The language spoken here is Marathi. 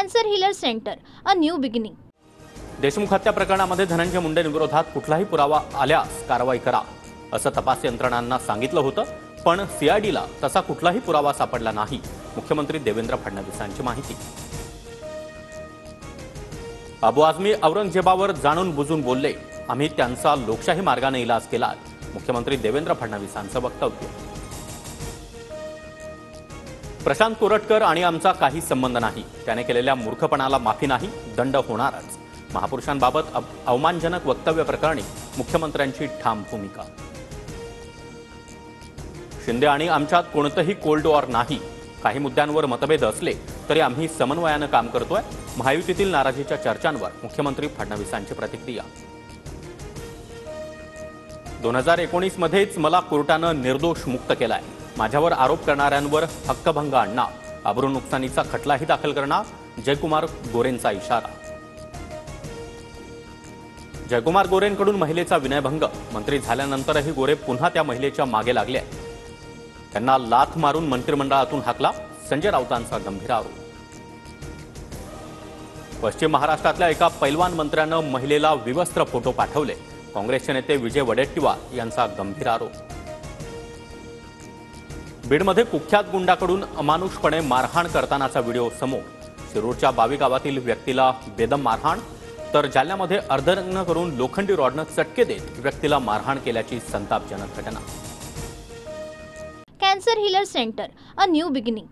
Cancer healer centre, a new beginning. Deshmukh हत्या प्रकरणामध्ये धनंजय मुंडेंविरोधात कुठलाही पुरावा आल्यास कारवाई करा असं तपास यंत्रणांना सांगितलं होतं, पण सीआयडीला तसा कुठलाही पुरावा सापडला नाही. मुख्यमंत्री देवेंद्र फडणवीसांची माहिती. अबू आझमी औरंगजेबावर जाणून बुजून बोलले, आम्ही त्यांचा लोकशाही मार्गाने इलाज केला. मुख्यमंत्री देवेंद्र फडणवीसांचं वक्तव्य. प्रशांत कोरटकर आणि आमचा काही संबंध नाही. त्याने केलेल्या मूर्खपणाला माफी नाही, दंड होणारच. महापुरुषांबाबत अवमानजनक वक्तव्य प्रकरणी मुख्यमंत्र्यांची ठाम भूमिका. शिंदे आणि आमच्यात कोणतंही कोल्ड वॉर नाही. काही मुद्द्यांवर मतभेद असले तरी आम्ही समन्वयानं काम करतोय. महायुतीतील नाराजीच्या चर्चांवर मुख्यमंत्री फडणवीसांची प्रतिक्रिया. 2019 मध्येच मला कोर्टानं निर्दोष मुक्त केलाय. माझ्यावर आरोप करणाऱ्यांवर हक्कभंग आणणार, अब्रू नुकसानीचा खटलाही दाखल करणार. जयकुमार गोरेंचा इशारा. जयकुमार गोरेंकडून महिलेचा विनयभंग. मंत्री झाल्यानंतरही गोरे पुन्हा त्या महिलेच्या मागे लागले. त्यांना लाथ मारून मंत्रिमंडळातून हाकला. संजय राऊतांचा गंभीर आरोप. पश्चिम महाराष्ट्रातल्या एका पैलवान मंत्र्यानं महिलेला विवस्त्र फोटो पाठवले. काँग्रेसचे नेते विजय वडेट्टीवार यांचा गंभीर आरोप. बीडमध्ये कुख्यात गुंडाकडून अमानुषपणे मारहाण करतानाचा व्हिडिओ समोर. शिरूरच्या बावी गावातील व्यक्तीला बेदम मारहाण, तर जालन्यामध्ये अर्धनग्न करून लोखंडी रॉडनं चटके देत व्यक्तीला मारहाण केल्याची संतापजनक घटना. Cancer healer centre, a new beginning.